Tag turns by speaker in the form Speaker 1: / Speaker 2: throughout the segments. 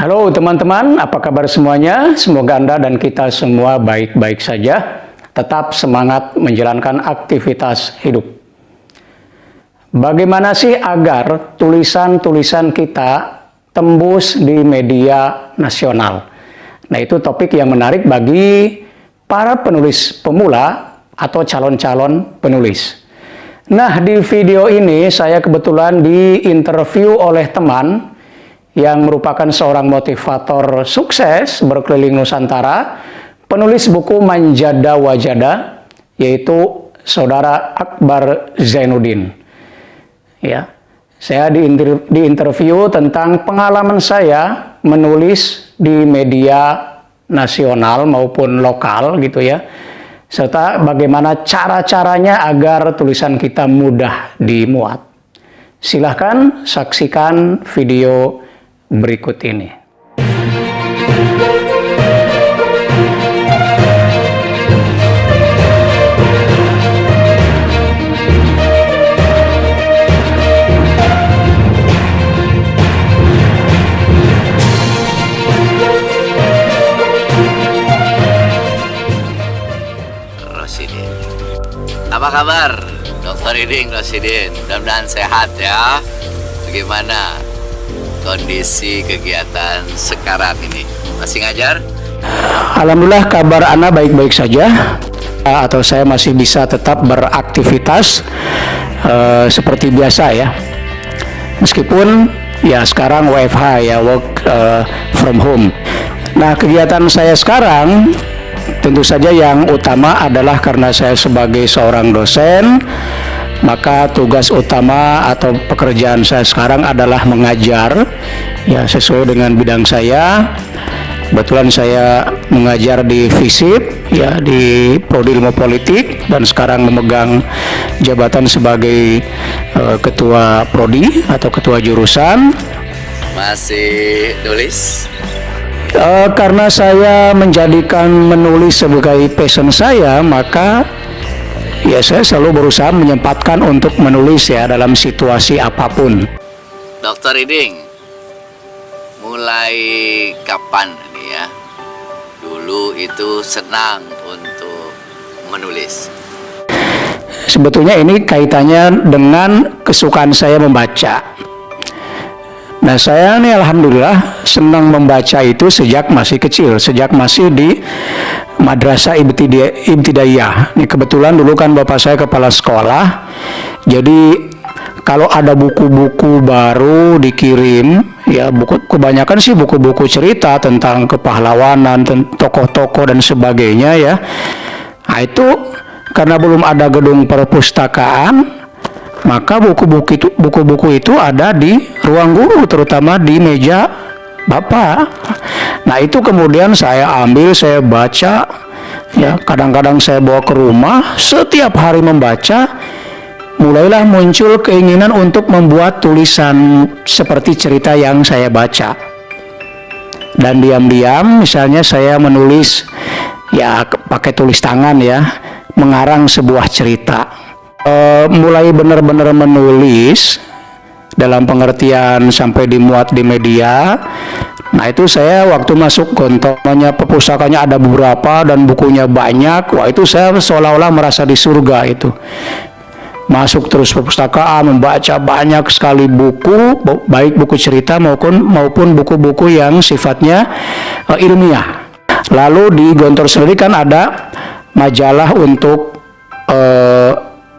Speaker 1: Halo teman-teman, apa kabar semuanya? Semoga Anda dan kita semua baik-baik saja. Tetap semangat menjalankan aktivitas hidup. Bagaimana sih agar tulisan-tulisan kita tembus di media nasional? Nah, itu topik yang menarik bagi para penulis pemula atau calon-calon penulis. Nah, di video ini saya kebetulan diinterview oleh teman yang merupakan seorang motivator sukses berkeliling Nusantara, penulis buku Manjada Wajada, yaitu Saudara Akbar Zainuddin. Ya, saya diinterview tentang pengalaman saya menulis di media nasional maupun lokal gitu ya, serta bagaimana cara-caranya agar tulisan kita mudah dimuat. Silahkan saksikan video berikut ini.
Speaker 2: Rosidin, apa kabar Dr. Iding Rosidin? Mudah-mudahan sehat ya. Bagaimana kondisi kegiatan sekarang ini? Masih ngajar?
Speaker 1: Alhamdulillah kabar Ana baik-baik saja, atau saya masih bisa tetap beraktivitas seperti biasa ya. Meskipun ya sekarang WFH ya, work from home. Nah, kegiatan saya sekarang tentu saja yang utama adalah karena saya sebagai seorang dosen, maka tugas utama atau pekerjaan saya sekarang adalah mengajar ya, sesuai dengan bidang saya. Kebetulan saya mengajar di FISIP ya, di Prodi Ilmu Politik, dan sekarang memegang jabatan sebagai ketua prodi atau ketua jurusan.
Speaker 2: Masih nulis?
Speaker 1: Karena saya menjadikan menulis sebagai passion saya, maka ya saya selalu berusaha menyempatkan untuk menulis ya, dalam situasi apapun.
Speaker 2: Dr. Iding, mulai kapan nih ya dulu itu senang untuk menulis?
Speaker 1: Sebetulnya ini kaitannya dengan kesukaan saya membaca. Nah, saya nih alhamdulillah senang membaca itu sejak masih kecil, sejak masih di Madrasah Ibtidaiyah. Ini kebetulan dulu kan bapak saya kepala sekolah, jadi kalau ada buku-buku baru dikirim, ya kebanyakan sih buku-buku cerita tentang kepahlawanan, tokoh-tokoh dan sebagainya ya. Nah, itu karena belum ada gedung perpustakaan, maka buku-buku itu ada di ruang guru, terutama di meja bapak. Nah, itu kemudian saya ambil, saya baca ya, kadang-kadang saya bawa ke rumah. Setiap hari membaca, mulailah muncul keinginan untuk membuat tulisan seperti cerita yang saya baca. Dan diam-diam misalnya saya menulis ya pakai tulis tangan ya, mengarang sebuah cerita. Mulai benar-benar menulis dalam pengertian sampai dimuat di media. Nah, itu saya waktu masuk gontornya, perpustakanya ada beberapa dan bukunya banyak. Wah, itu saya seolah-olah merasa di surga itu. Masuk terus perpustakaan, membaca banyak sekali buku, baik buku cerita maupun buku-buku yang sifatnya ilmiah. Lalu di gontor sendiri kan ada majalah untuk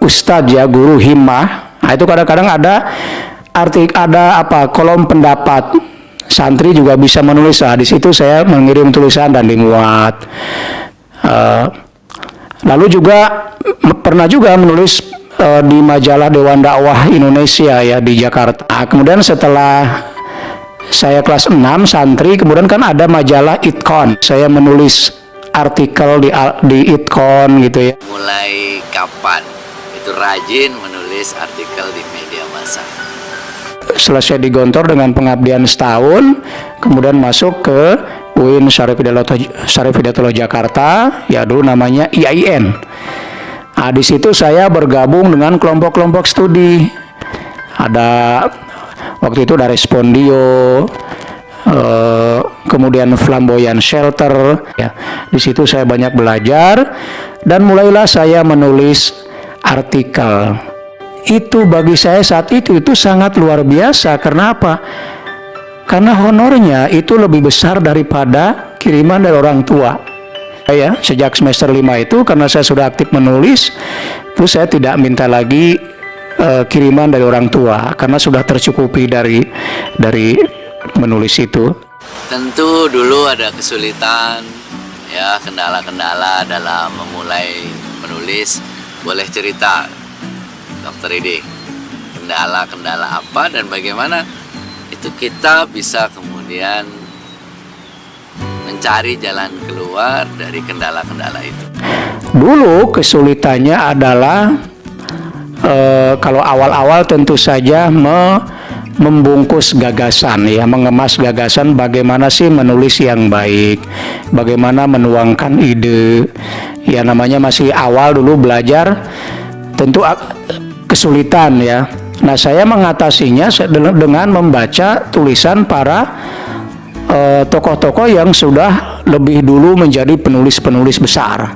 Speaker 1: ustadz ya, guru himmah. Nah, itu kadang-kadang ada kolom pendapat. Santri juga bisa menulis. Nah, di situ saya mengirim tulisan dan dimuat. Lalu juga pernah juga menulis di majalah Dewan Dakwah Indonesia ya, di Jakarta. Nah, kemudian setelah saya kelas 6 santri, kemudian kan ada majalah Itkon. Saya menulis artikel di Itkon gitu ya.
Speaker 2: Mulai kapan itu rajin menulis artikel di media massa?
Speaker 1: Selesai di Gontor dengan pengabdian setahun, kemudian masuk ke UIN Syarif Hidayatullah Jakarta, ya dulu namanya IAIN. Nah, di situ saya bergabung dengan kelompok-kelompok studi. Ada waktu itu ada Respondio, kemudian flamboyan shelter. Ya, di situ saya banyak belajar dan mulailah saya menulis artikel. Itu bagi saya saat itu sangat luar biasa. Karena apa? Karena honornya itu lebih besar daripada kiriman dari orang tua. Ya, sejak semester 5 itu karena saya sudah aktif menulis, terus saya tidak minta lagi kiriman dari orang tua karena sudah tercukupi dari menulis itu.
Speaker 2: Tentu dulu ada kesulitan, ya, kendala-kendala dalam memulai menulis. Boleh cerita, Dokter Ide, kendala-kendala apa dan bagaimana itu kita bisa kemudian mencari jalan keluar dari kendala-kendala itu.
Speaker 1: Dulu kesulitannya adalah kalau awal-awal tentu saja membungkus gagasan, ya, mengemas gagasan bagaimana sih menulis yang baik, bagaimana menuangkan ide. Ya, namanya masih awal dulu belajar, tentu kesulitan, ya. Nah, saya mengatasinya dengan membaca tulisan para tokoh-tokoh yang sudah lebih dulu menjadi penulis-penulis besar.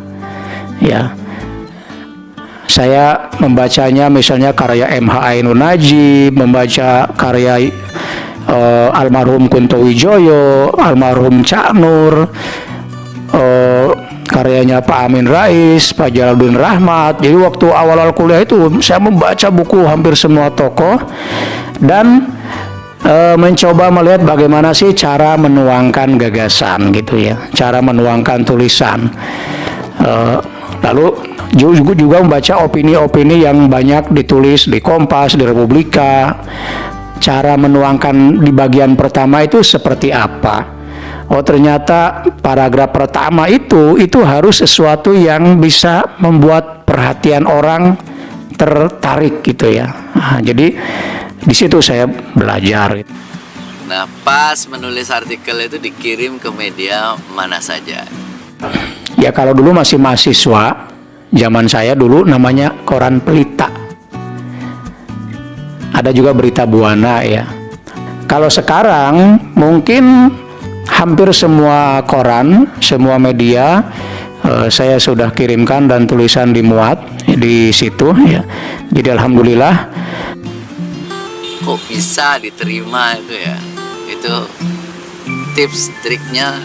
Speaker 1: Ya, saya membacanya misalnya karya M.H. Ainun Najib, membaca karya almarhum Kunto Wijoyo, almarhum Cak Nur, karyanya Pak Amin Rais, Pak Jalaluddin Rahmat. Jadi waktu awal-awal kuliah itu saya membaca buku hampir semua tokoh dan mencoba melihat bagaimana sih cara menuangkan gagasan gitu, ya, cara menuangkan tulisan. Lalu juga membaca opini-opini yang banyak ditulis di Kompas, di Republika. Cara menuangkan di bagian pertama itu seperti apa? Oh, ternyata paragraf pertama itu harus sesuatu yang bisa membuat perhatian orang tertarik gitu, ya. Nah, jadi di situ saya belajar.
Speaker 2: Nah, pas menulis artikel itu dikirim ke media mana saja?
Speaker 1: Ya, kalau dulu masih mahasiswa, zaman saya dulu namanya Koran Pelita. Ada juga Berita Buana, ya. Kalau sekarang mungkin hampir semua koran, semua media saya sudah kirimkan dan tulisan dimuat di situ, ya. Jadi alhamdulillah.
Speaker 2: Kok bisa diterima itu, ya? Itu tips triknya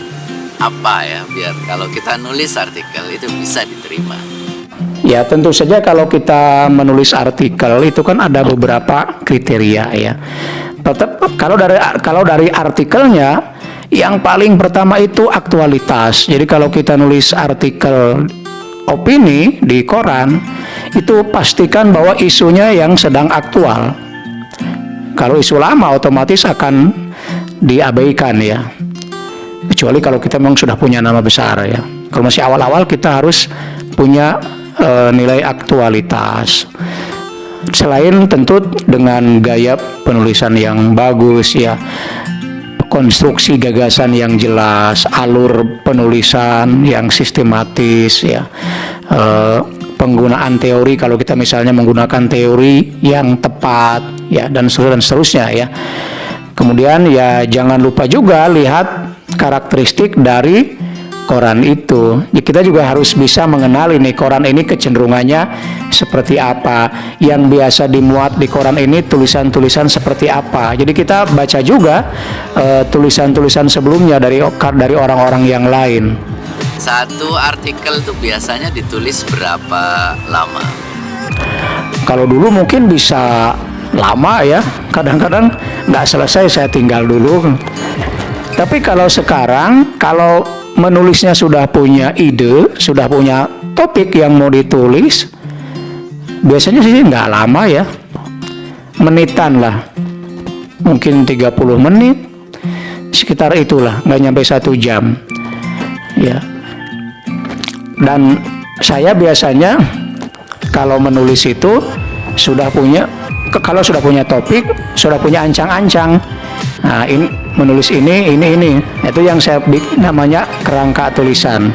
Speaker 2: apa, ya, biar kalau kita nulis artikel itu bisa diterima?
Speaker 1: Ya, tentu saja kalau kita menulis artikel itu kan ada beberapa kriteria, ya. Tetap kalau dari artikelnya yang paling pertama itu aktualitas. Jadi kalau kita nulis artikel opini di koran itu pastikan bahwa isunya yang sedang aktual. Kalau isu lama otomatis akan diabaikan, ya. Kecuali kalau kita memang sudah punya nama besar, ya. Kalau masih awal-awal kita harus punya nilai aktualitas. Selain tentu dengan gaya penulisan yang bagus, ya, konstruksi gagasan yang jelas, alur penulisan yang sistematis, ya, penggunaan teori kalau kita misalnya menggunakan teori yang tepat, ya, dan seterusnya, ya. Kemudian, ya, jangan lupa juga lihat karakteristik dari koran itu. Kita juga harus bisa mengenali nih koran ini kecenderungannya seperti apa, yang biasa dimuat di koran ini tulisan-tulisan seperti apa. Jadi kita baca juga tulisan-tulisan sebelumnya dari orang-orang yang lain.
Speaker 2: Satu artikel itu biasanya ditulis berapa lama?
Speaker 1: Kalau dulu mungkin bisa lama, ya, kadang-kadang nggak selesai saya tinggal dulu. Tapi kalau sekarang, kalau menulisnya sudah punya ide, sudah punya topik yang mau ditulis, biasanya sih nggak lama, ya, menitan lah, mungkin 30 menit, sekitar itulah, nggak nyampe 1 jam, ya. Dan saya biasanya kalau menulis itu kalau sudah punya topik, sudah punya ancang-ancang. Nah, ini menulis ini, itu yang saya namanya kerangka tulisan.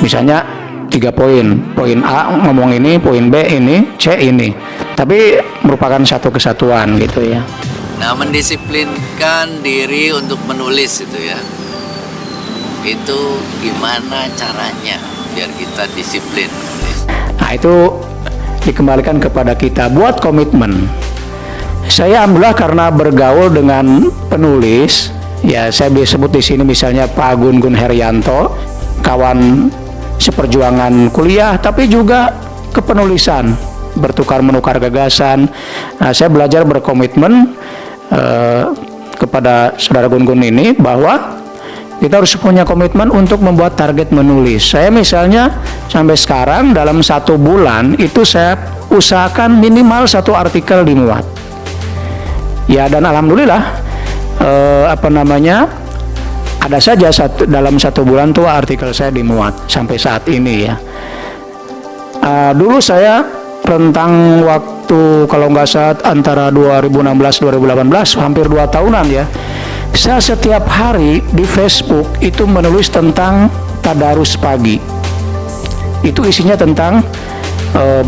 Speaker 1: Misalnya 3 poin, poin A ngomong ini, poin B ini, C ini. Tapi merupakan satu kesatuan gitu, ya.
Speaker 2: Nah, mendisiplinkan diri untuk menulis itu, ya. itu gimana caranya biar kita disiplin menulis?
Speaker 1: Nah, itu dikembalikan kepada kita buat komitmen. Saya alhamdulillah karena bergaul dengan penulis, ya saya bisa sebut di sini misalnya Pak Gun Gun Herianto, kawan seperjuangan kuliah, tapi juga kepenulisan, bertukar menukar gagasan. Nah, saya belajar berkomitmen kepada saudara Gun Gun ini bahwa kita harus punya komitmen untuk membuat target menulis. Saya misalnya sampai sekarang dalam 1 bulan itu saya usahakan minimal 1 artikel dimuat. Ya, dan alhamdulillah ada saja dalam 1 bulan tuh artikel saya dimuat sampai saat ini ya. Dulu saya rentang waktu kalau nggak salah antara 2016-2018 hampir 2 tahunan ya. Saya setiap hari di Facebook itu menulis tentang tadarus pagi. Itu isinya tentang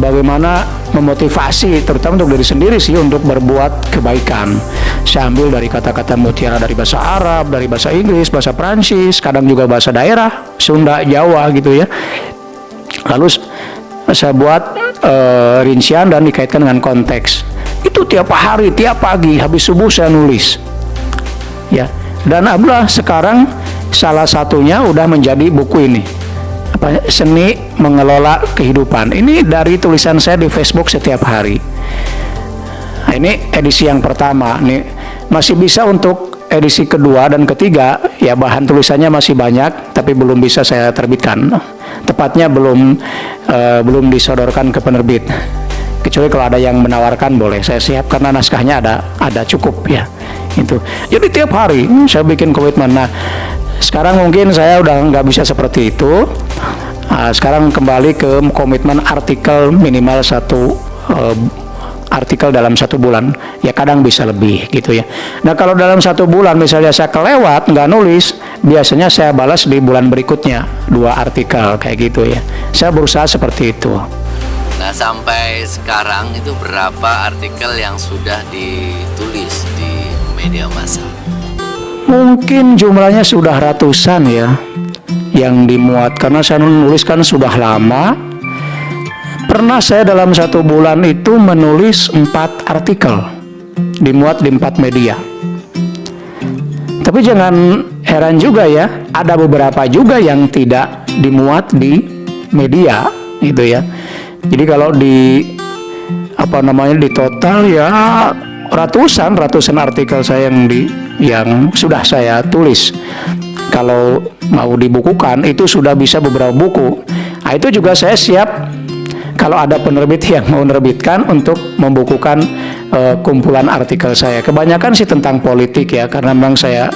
Speaker 1: bagaimana memotivasi terutama untuk diri sendiri sih untuk berbuat kebaikan. Saya ambil dari kata-kata mutiara dari bahasa Arab, dari bahasa Inggris, bahasa Prancis, kadang juga bahasa daerah, Sunda, Jawa gitu ya. Lalu saya buat rincian dan dikaitkan dengan konteks. Itu tiap hari, tiap pagi, habis subuh saya nulis. Ya, dan alhamdulillah sekarang salah satunya udah menjadi buku ini. Seni Mengelola Kehidupan. Ini dari tulisan saya di Facebook setiap hari. Nah, ini edisi yang pertama. Nih masih bisa untuk edisi kedua dan ketiga. Ya, bahan tulisannya masih banyak, tapi belum bisa saya terbitkan. Tepatnya belum disodorkan ke penerbit. Kecuali kalau ada yang menawarkan boleh saya siap karena naskahnya ada cukup ya. Itu. Jadi tiap hari saya bikin komitmen. Nah, sekarang mungkin saya udah nggak bisa seperti itu. Sekarang kembali ke komitmen artikel minimal 1 artikel dalam 1 bulan. Ya kadang bisa lebih gitu ya. Nah, kalau dalam 1 bulan misalnya saya kelewat nggak nulis, biasanya saya balas di bulan berikutnya 2 artikel kayak gitu ya. Saya berusaha seperti itu.
Speaker 2: Nah, sampai sekarang itu berapa artikel yang sudah ditulis di media massa?
Speaker 1: Mungkin jumlahnya sudah ratusan ya yang dimuat, karena saya nulis kan sudah lama. Pernah saya dalam 1 bulan itu menulis 4 artikel dimuat di 4 media. Tapi jangan heran juga ya, ada beberapa juga yang tidak dimuat di media gitu ya. Jadi kalau di di total ya ratusan artikel saya yang sudah saya tulis. Kalau mau dibukukan itu sudah bisa beberapa buku. Nah, itu juga saya siap kalau ada penerbit yang mau menerbitkan untuk membukukan kumpulan artikel saya. Kebanyakan sih tentang politik ya, karena memang saya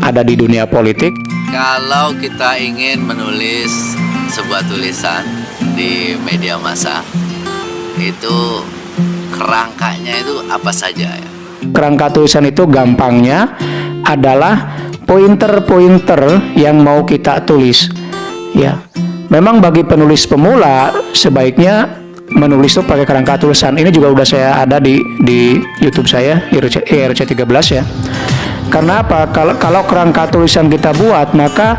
Speaker 1: ada di dunia politik.
Speaker 2: Kalau kita ingin menulis sebuah tulisan di media massa, itu kerangkanya itu apa saja ya?
Speaker 1: Kerangka tulisan itu gampangnya adalah pointer-pointer yang mau kita tulis. Ya, memang bagi penulis pemula sebaiknya menulis itu pakai kerangka tulisan. Ini juga udah saya ada di YouTube saya IRC13 ya. Karena apa? Kalau kerangka tulisan kita buat, maka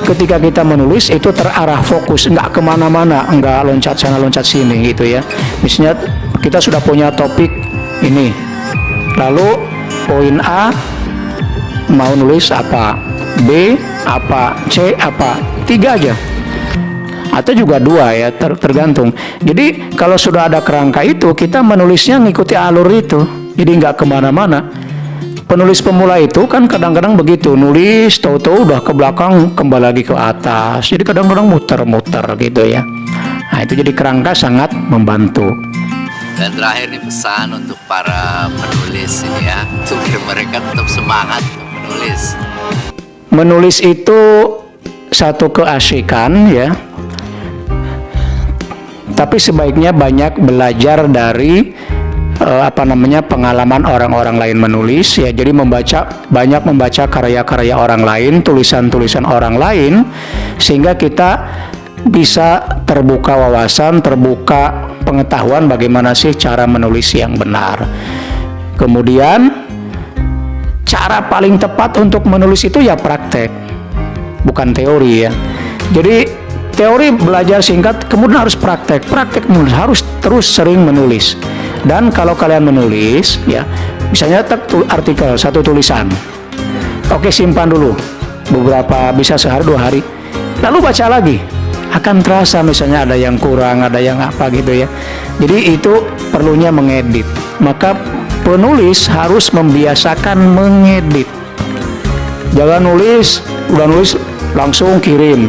Speaker 1: ketika kita menulis itu terarah fokus, nggak kemana-mana, nggak loncat sana loncat sini gitu ya. Misalnya kita sudah punya topik ini, lalu poin A mau nulis apa, B apa, C apa, 3 aja atau juga 2 ya, tergantung. Jadi kalau sudah ada kerangka itu, kita menulisnya ngikuti alur itu, jadi nggak kemana-mana. Penulis pemula itu kan kadang-kadang begitu, nulis tahu-tahu udah ke belakang kembali lagi ke atas, jadi kadang-kadang muter-muter gitu ya. Nah, itu jadi kerangka sangat membantu.
Speaker 2: Dan terakhir nih pesan untuk para penulis ini ya, supaya mereka tetap semangat menulis.
Speaker 1: Menulis itu satu keasikan ya, tapi sebaiknya banyak belajar dari pengalaman orang-orang lain menulis ya. Jadi banyak membaca karya-karya orang lain, tulisan-tulisan orang lain, sehingga kita bisa terbuka wawasan, terbuka pengetahuan bagaimana sih cara menulis yang benar. Kemudian cara paling tepat untuk menulis itu ya praktek. bukan teori ya. Jadi teori belajar singkat, kemudian harus praktek menulis, harus terus sering menulis. Dan kalau kalian menulis, ya, misalnya artikel, satu tulisan, oke, simpan dulu beberapa, bisa sehari 2 hari, lalu baca lagi. Akan terasa misalnya ada yang kurang, ada yang apa gitu ya. Jadi itu perlunya mengedit. Maka penulis harus membiasakan mengedit. Jangan udah nulis langsung kirim.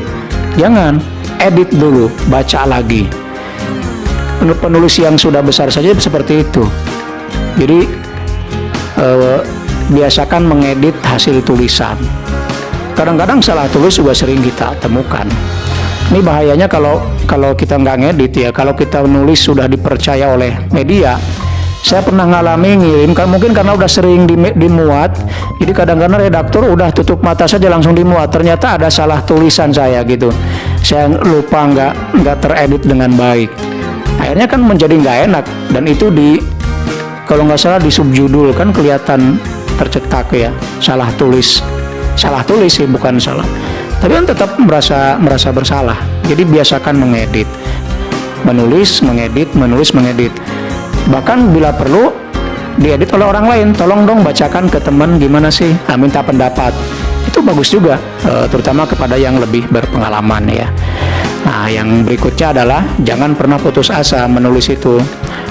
Speaker 1: Jangan, edit dulu, baca lagi. Penulis yang sudah besar saja seperti itu. Jadi biasakan mengedit hasil tulisan. Kadang-kadang salah tulis juga sering kita temukan. Ini bahayanya kalau kita nggak ngedit ya. Kalau kita nulis sudah dipercaya oleh media. Saya pernah ngalami ngirim, mungkin karena udah sering dimuat, jadi kadang-kadang redaktur udah tutup mata saja langsung dimuat. Ternyata ada salah tulisan saya gitu. Saya lupa nggak teredit dengan baik. Akhirnya kan menjadi nggak enak, dan itu kalau nggak salah di subjudul kan kelihatan tercetak ya, salah tulis sih, bukan salah. Tapi kan tetap merasa bersalah. Jadi biasakan mengedit, menulis, mengedit. Bahkan bila perlu diedit oleh orang lain, tolong dong bacakan ke teman gimana sih, minta pendapat. Itu bagus juga, terutama kepada yang lebih berpengalaman ya. Nah, yang berikutnya adalah jangan pernah putus asa menulis itu.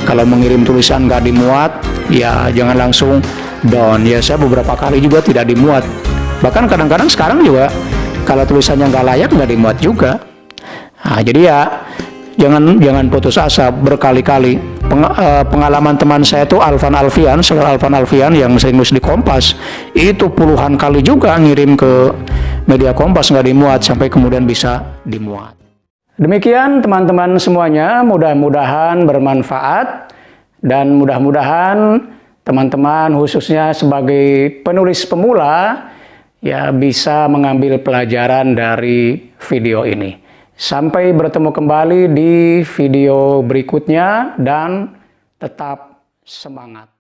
Speaker 1: Kalau mengirim tulisan nggak dimuat, ya jangan langsung down. Ya, saya beberapa kali juga tidak dimuat. Bahkan kadang-kadang sekarang juga kalau tulisannya nggak layak, nggak dimuat juga. Nah, jadi ya jangan putus asa berkali-kali. Pengalaman teman saya itu Alvan Alfian yang sering nulis di Kompas, itu puluhan kali juga ngirim ke media Kompas nggak dimuat, sampai kemudian bisa dimuat. Demikian teman-teman semuanya, mudah-mudahan bermanfaat, dan mudah-mudahan teman-teman khususnya sebagai penulis pemula ya bisa mengambil pelajaran dari video ini. Sampai bertemu kembali di video berikutnya, dan tetap semangat.